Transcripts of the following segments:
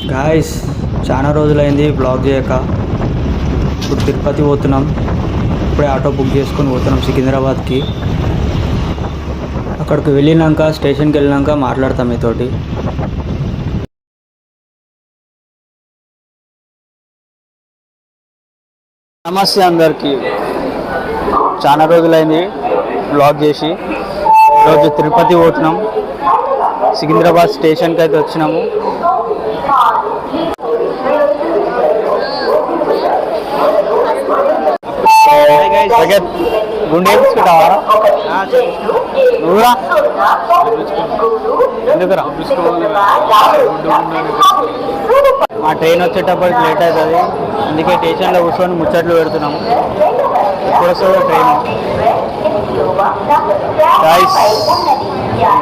Guys చాలా రోజులైంది blog చేయక. ఇప్పుడు తిరుపతి పోతున్నాం. ఇప్పుడే ఆటో బుక్ చేసుకొని పోతున్నాం సికింద్రాబాద్కి. అక్కడికి వెళ్ళినాక స్టేషన్కి వెళ్ళినాక మాట్లాడతాం మీతోటి. నమస్తే అందరికీ, చాలా రోజులైంది బ్లాగ్ చేసి. ఈరోజు తిరుపతి పోతున్నాం. సికింద్రాబాద్ స్టేషన్కి అయితే వచ్చినాము. గుండె వేసుకుంటావా? నువ్వురా ఎందుకురా? మా ట్రైన్ వచ్చేటప్పటికి లేట్ అవుతుంది, అందుకే స్టేషన్లో కూర్చొని ముచ్చట్లు పెడుతున్నాము. ఎప్పుడు వస్తుందో ట్రైన్.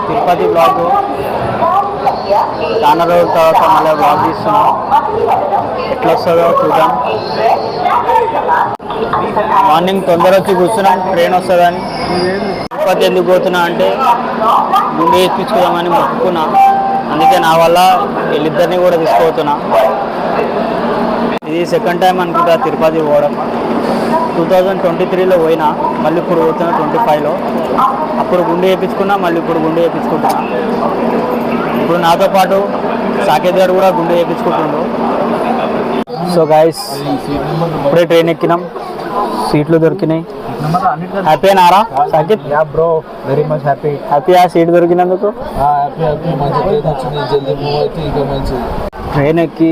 తిరుపతి బ్లాగ్ చాలా రోజుల తర్వాత మళ్ళీ బ్లాగ్ తీస్తున్నాం. ఎట్లా వస్తుందో చూద్దాం. మార్నింగ్ తొందర వచ్చి కూర్చున్నాం ట్రైన్ వస్తుందని. తిరుపతి ఎందుకు పోతున్నా అంటే గుండె ఇప్పించుకుందామని మొక్కుకున్నా. అందుకే నా వల్ల వీళ్ళిద్దరిని కూడా తీసుకుపోతున్నా. ఇది సెకండ్ టైం అనుకుంటా తిరుపతి పోవడం. 2023లో పోయినా, మళ్ళీ ఇప్పుడు పోతున్నా 25లో. అప్పుడు గుండె వేయించుకున్నా, మళ్ళీ ఇప్పుడు గుండె వేయించుకుంటున్నా. ఇప్పుడు నాతో పాటు సాకేత్ గారు కూడా గుండె వేయించుకుంటుండ్రు. సో గైస్, ఇప్పుడే ట్రైన్ ఎక్కినాం, సీట్లు దొరికినాయి. హ్యాపీ నారా Saketh? Bro, very much happy. హ్యాపీయా సీట్ దొరికినందుకు? ట్రైన్ ఎక్కి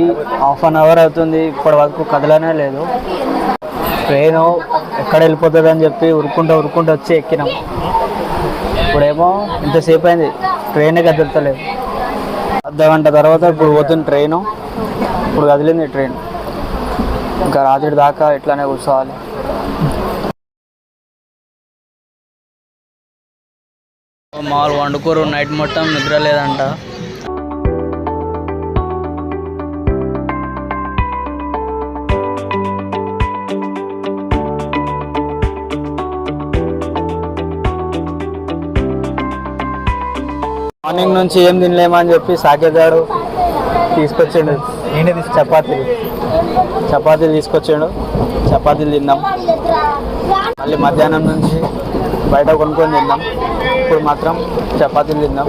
½ అన్ అవర్ అవుతుంది, ఇప్పటి వరకు కదలనే లేదు. ట్రైను ఎక్కడ వెళ్ళిపోతుంది అని చెప్పి ఉరుక్కుంటూ వచ్చి ఎక్కినాం. ఇప్పుడేమో ఇంతసేపు అయింది, ట్రైనే కదులుతలేదు. అర్ధగంట తర్వాత ఇప్పుడు పోతుంది ట్రైను. ఇప్పుడు కదిలింది ట్రైన్. ఇంకా రాత్రి దాకా ఇట్లానే కూర్చోవాలి. మామూలు వండుకోరు, నైట్ మొత్తం నిద్ర లేదంట. మార్నింగ్ నుంచి ఏం తినలేమని చెప్పి సాకేత్ గారు తీసుకొచ్చిండు చపాతీలు తీసుకొచ్చాడు. చపాతీలు తిన్నాం. మళ్ళీ మధ్యాహ్నం నుంచి బయట కొనుక్కొని తిన్నాం. ఇప్పుడు మాత్రం చపాతీలు తిన్నాం.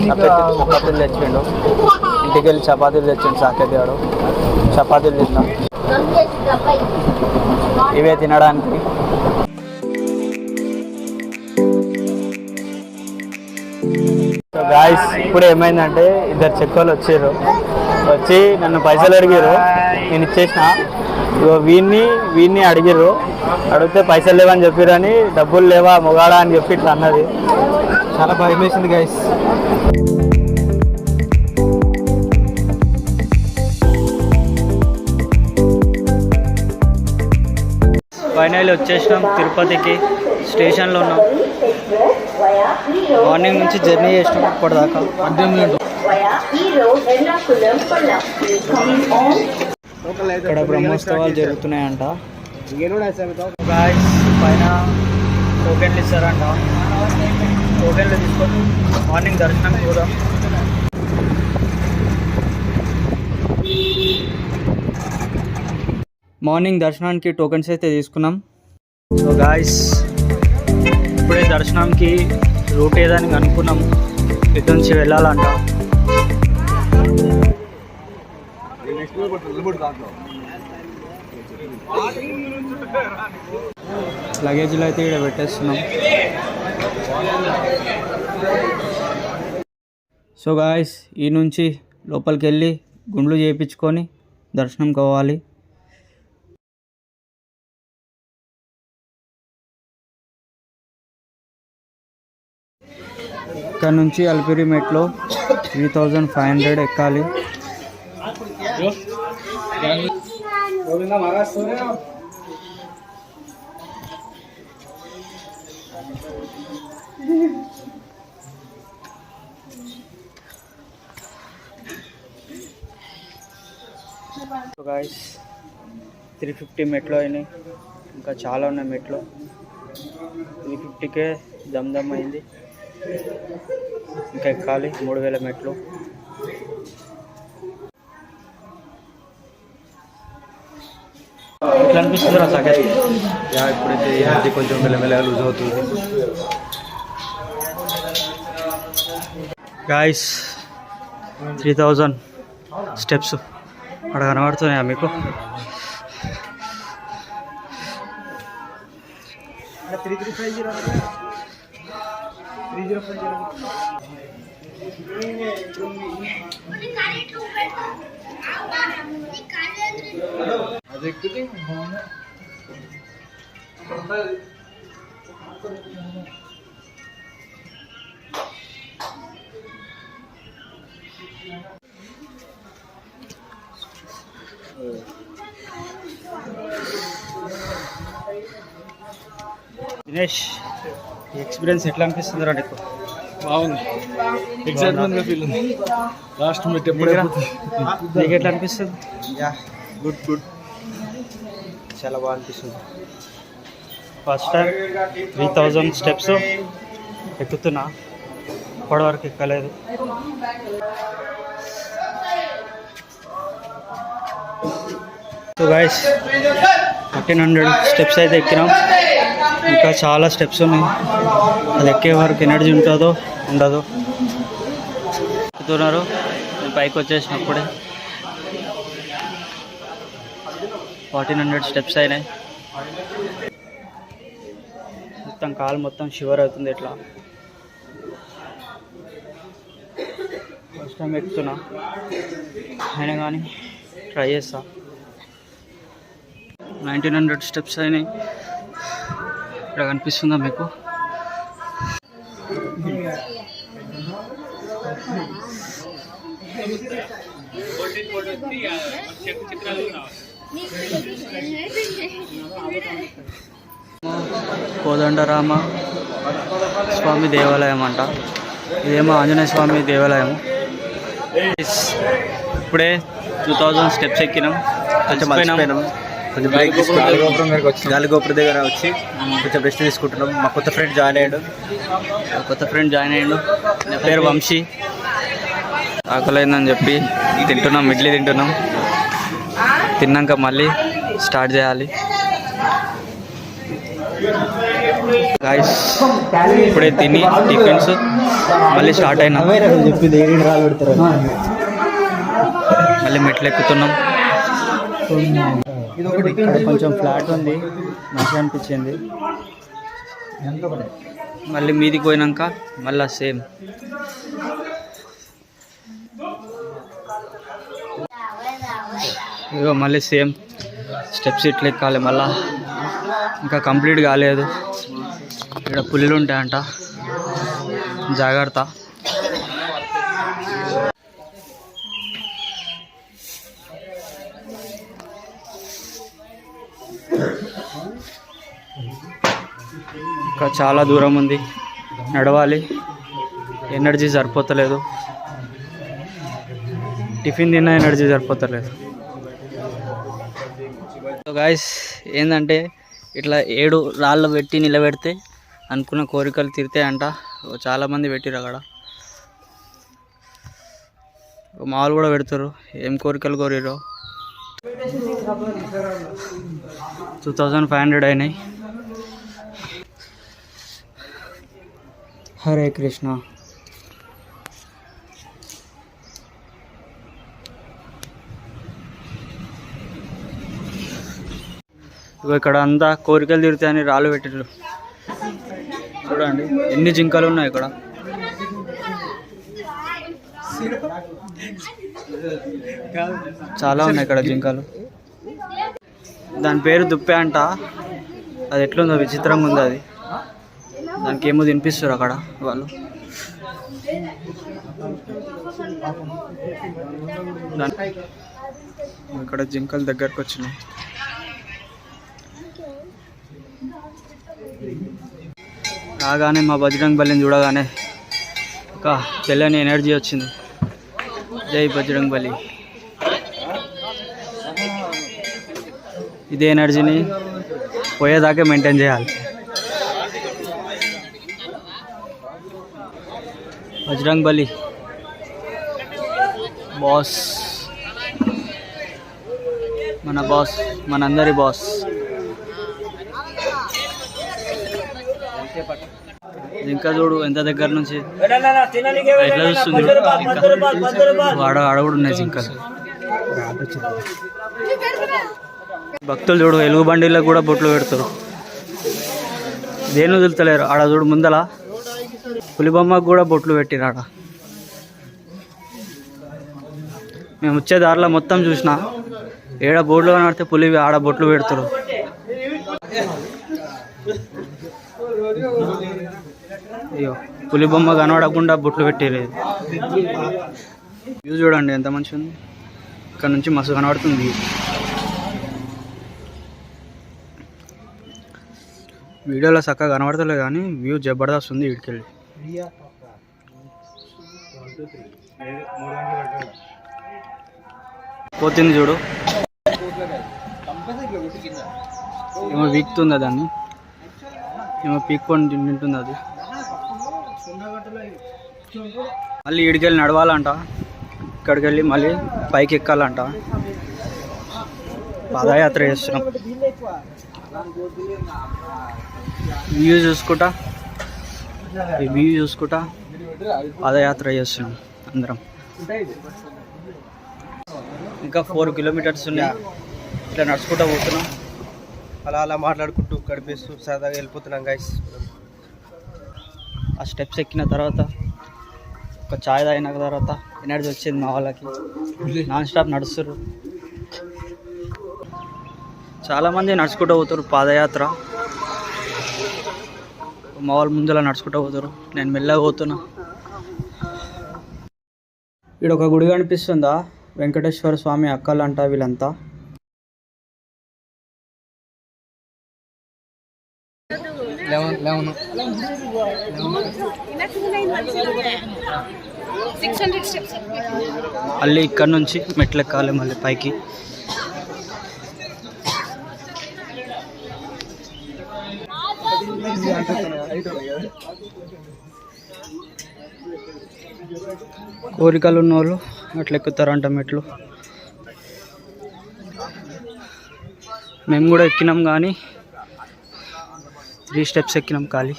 చపాతీలు తెచ్చిండు, ఇంటికి వెళ్ళి చపాతీలు తెచ్చిండు సాకేత్ గారు. చపాతీలు తిన్నాం. ఇవే తినడానికి. సో గాయ్స్, ఇప్పుడు ఏమైందంటే ఇద్దరు చెక్కలు వచ్చి నన్ను పైసలు అడిగారు. నేను ఇచ్చేసిన. వీడిని అడిగారు. అడిగితే పైసలు లేవని చెప్పారని, డబ్బులు లేవా మొగాడా అని చెప్పి ఇట్లా అన్నది. చాలా భయం వేసింది గాయ్స్. ఫైనల్ వచ్చేసినాం తిరుపతికి. స్టేషన్లో ఉన్నాం. మార్నింగ్ నుంచి జర్నీ చేసినాం ఇప్పటిదాకా. ఇక్కడ బ్రహ్మోత్సవాలు జరుగుతున్నాయంట. పైన టోకెన్లు ఇస్తారంట. టోకెన్లు తీసుకొని మార్నింగ్ దర్శనం పోదాం. మార్నింగ్ దర్శనానికి టోకెన్స్ అయితే తీసుకున్నాం. సో గాయ్స్, ఇప్పుడే దర్శనంకి రూట్ ఏదని అనుకున్నాం. ఇటు నుంచి వెళ్ళాలంట. లగేజ్లో అయితే ఇక్కడ పెట్టేస్తున్నాం. సో గాయ్స్, ఈ నుంచి లోపలికి వెళ్ళి గుండ్లు చేయించుకొని దర్శనం కావాలి. ఇక్కడ నుంచి అల్పిరి మెట్లో 3500 ఎక్కాలి. గాయ్స్, 350 మెట్లు అయినాయి. ఇంకా చాలా ఉన్నాయి మెట్లు. 350కే దమ్ అయింది. ఇంకా ఎక్కాలి 3000 మెట్లు. ఎట్లా అనిపిస్తుంది రా సాకేత్? ఇప్పుడైతే ఏంటి కొంచెం మెల్లమెల్లగా లూజ్ అవుతుంది. గాయస్ 3000 స్టెప్స్ అక్కడ కనబడుతున్నాయా మీకు? దినేష్, ఈ ఎక్స్పీరియన్స్ ఎట్లా అనిపిస్తుంది రా నీకు? బాగుంది, ఎక్సైట్మెంట్గా ఫీల్ ఉంది. లాస్ట్ మినిట్ నీకు ఎట్లా అనిపిస్తుంది? గుడ్ గుడ్, చాలా బాగా అనిపిస్తుంది. ఫస్ట్ టైం 3000 స్టెప్స్ ఎక్కుతున్నా, ఇప్పటివరకు ఎక్కలేదు. సో గైస్ 1300 స్టెప్స్ అయితే ఎక్కినాం. ఇంకా చాలా స్టెప్స్ ఉన్నాయి. అది ఎక్కే వరకు ఎనర్జీ ఉంటుందో ఉండదో. ఎక్కుతున్నారు, నేను పైకి వచ్చేసినప్పుడే 1400 స్టెప్స్ అయినాయి. మొత్తం కాలు మొత్తం షివర్ అవుతుంది. ఎట్లా ఫస్ట్ టైం ఎక్కుతున్నా, అయినా కానీ ట్రై చేస్తా. 1900 స్టెప్స్ అయినాయి. ఇక్కడ కనిపిస్తుందా మీకు? కోదండరామ స్వామి దేవాలయం అంట. ఇదేమో ఆంజనేయ స్వామి దేవాలయం. ఇప్పుడే 2000 స్టెప్స్ ఎక్కినాం. కొంచెం బ్రేక్ తీసుకుంటాం, గాలిగోపురం దగ్గర వచ్చి కొంచెం రెస్ట్ తీసుకుంటున్నాం. మా కొత్త ఫ్రెండ్ జాయిన్ అయ్యాడు. నా పేరు వంశీ. ఆకలైందని చెప్పి తింటున్నాం, ఇడ్లీ తింటున్నాం. తిన్నాక మళ్ళీ స్టార్ట్ చేయాలి. గాయస్ ఇప్పుడే తిని టిఫిన్స్ మళ్ళీ స్టార్ట్ అయినా, మళ్ళీ మెట్లు ఎక్కుతున్నాం. ఇక్కడ కొంచెం ఫ్లాట్ ఉంది, మంచిగా అనిపించింది. మళ్ళీ మీదికి పోయినాక మళ్ళీ సేమ్. ఇగో మళ్ళీ సేమ్ స్టెప్స్ ఇట్లా ఎక్కాలి. మళ్ళా ఇంకా కంప్లీట్ కాలేదు. ఇక్కడ పులులు ఉంటాయంట, జాగ్రత్త. ఇంకా చాలా దూరం ఉంది, నడవాలి. ఎనర్జీ సరిపోతలేదు. టిఫిన్ తిన్నా ఎనర్జీ సరిపోతలేదు. సో గాయస్ ఏంటంటే ఇట్లా 7 రాళ్ళు పెట్టి నిలబెడితే అనుకున్న కోరికలు తీరుతాయంట. చాలామంది పెట్టిరు అక్కడ. మాలు కూడా పెడతారు. ఏం కోరికలు కోరిరో. 2500 అయినాయి. హరే కృష్ణ. ఇక్కడ అంతా కోరికలు తీరుతాయని రాళ్ళు పెట్టారు. చూడండి ఎన్ని జింకలు ఉన్నాయి ఇక్కడ. చాలా ఉన్నాయి ఇక్కడ జింకలు. దాని పేరు దుప్పే అంట. అది ఎట్లుందో విచిత్రంగా ఉంది. అది దానికి ఏమో తినిపిస్తారు అక్కడ వాళ్ళు. ఇక్కడ జింకలు దగ్గరకు వచ్చినాయి. రాగానే మా బజరంగ్ బలిని చూడగానే ఒక తెలియని ఎనర్జీ వచ్చింది. జై బజరంగ్ బలి. ఇదే ఎనర్జీని పోయేదాకే మెయింటైన్ చేయాలి. బజరంగ్ బలి బాస్. మన బాస్, మనందరి బాస్. ఇంకా చూడు ఎంత దగ్గర నుంచి ఎట్లా చూస్తుంది. ఆడ కూడా ఉన్నాయి జింకలు. భక్తులు చూడు ఎలుగు బండిలకు కూడా బొట్లు పెడతారు. దేని వదులుతలేరు. ఆడ చూడు ముందల పులిబొమ్మకు కూడా బొట్లు పెట్టిరు. ఆడ మేము వచ్చే దారిలో మొత్తం చూసిన ఏడ బోర్డులో కనబడితే పులి ఆడ బొట్లు పెడతారు. అయ్యో పులి బొమ్మ కనబడకుండా బొట్లు పెట్టలేదు. వ్యూ చూడండి ఎంత మంచిగా ఉంది. ఇక్కడ నుంచి మస్తు కనబడుతుంది. వీడియోలో చక్కగా కనబడతలే కానీ వ్యూ జబర్దస్త్ ఉంది. వీడికెళ్ళి పోతుంది చూడు. ఏమో వీక్తుంది దాన్ని, ఏమో పీక్కొని తింటుంది అది. మళ్ళీ ఈడికెళ్ళి నడవాలంట. ఇక్కడికి వెళ్ళి మళ్ళీ పైకి ఎక్కాలంట. పాదయాత్ర చేస్తున్నాం. వ్యూ చూసుకుంటా పాదయాత్ర చేస్తున్నాం అందరం. ఇంకా 4 కిలోమీటర్స్ ఉన్నాయి. ఇట్లా నడుచుకుంటూ పోతున్నాం. అలా మాట్లాడుకుంటూ గడిపేస్తూ సరదాగా వెళ్ళిపోతున్నాం గైస్. ఆ స్టెప్స్ ఎక్కిన తర్వాత ఒక చాయ్ తాగిన తర్వాత ఎనర్జీ వచ్చింది మా వాళ్ళకి. నాన్ స్టాప్ నడుస్తారు. చాలామంది నడుచుకుంటూ పోతారు పాదయాత్ర. మా వాళ్ళు ముందులా నడుచుకుంటూ పోతారు. నేను మెల్లగా పోతున్నా. ఇక్కడ ఒక గుడి కనిపిస్తుందా, వెంకటేశ్వర స్వామి అక్కలంట వీళ్ళంతా. మళ్ళీ ఇక్కడ నుంచి మెట్లు ఎక్కాలి మళ్ళీ పైకి. కోరికలు ఉన్న వాళ్ళు అట్లా ఎక్కుతారంట మెట్లు. మేము కూడా ఎక్కినాం కానీ 3 స్టెప్స్ ఎక్కినాం ఖాళీ.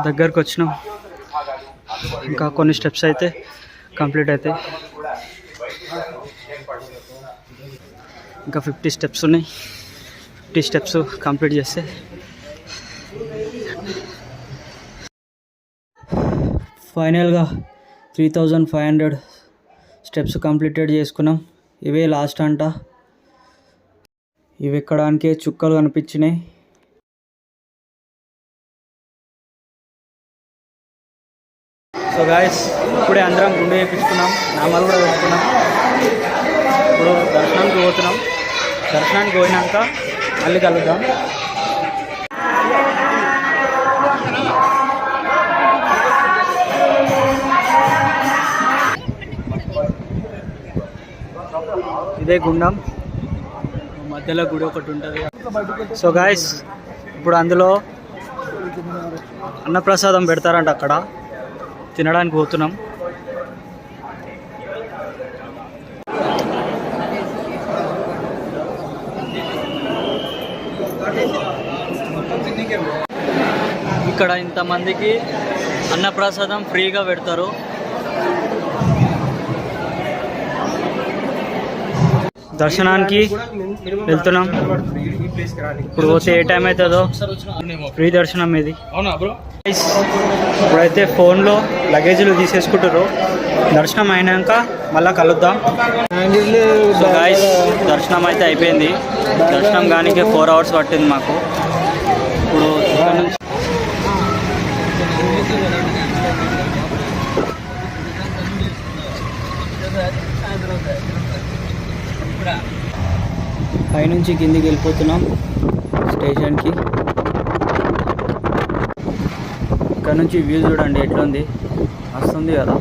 దగ్గరకు వచ్చినాం. ఇంకా కొన్ని స్టెప్స్ అయితే కంప్లీట్ అవుతాయి. ఇంకా 50 స్టెప్స్ ఉన్నాయి. 50 స్టెప్స్ కంప్లీట్ చేస్తే ఫైనల్గా 3500 స్టెప్స్ కంప్లీటెడ్ చేసుకున్నాం. ఇవే లాస్ట్ అంట. ఇవి ఎక్కడానికే చుక్కలు కనిపించినాయి. సో గాయస్ ఇప్పుడే అందరం గుండె వేయించుకున్నాం, నామాలు కూడా వేసుకున్నాం. ఇప్పుడు దర్శనానికి పోతున్నాం. దర్శనానికి పోయినాక మళ్ళీ కలుద్దాం. ఇదే గుండం, మధ్యలో గుడి ఒకటి ఉంటుంది. సో గాయస్ ఇప్పుడు అందులో అన్నప్రసాదం పెడతారంట. అక్కడ తినడానికి పోతున్నాం. ఇక్కడ ఇంతమందికి అన్నప్రసాదం ఫ్రీగా పెడతారు. దర్శనానికి వెళ్తున్నాం. ఇప్పుడు పోతే ఏ టైం అవుతుందో. ఫ్రీ దర్శనం ఇది. ఇప్పుడైతే ఫోన్లో లగేజీలు తీసేసుకుంటారు. దర్శనం అయినాక మళ్ళీ కలుద్దాం. సో గాయ్స్ దర్శనం అయితే అయిపోయింది. దర్శనం కానీ 4 hours పట్టింది మాకు. ఇప్పుడు ఇక్కడ నుంచి పైనుంచి కిందికి వెళ్ళిపోతున్నాం స్టేషన్కి. ఇక్కడ నుంచి వ్యూ చూడండి ఎట్లుంది, వస్తుంది కదా.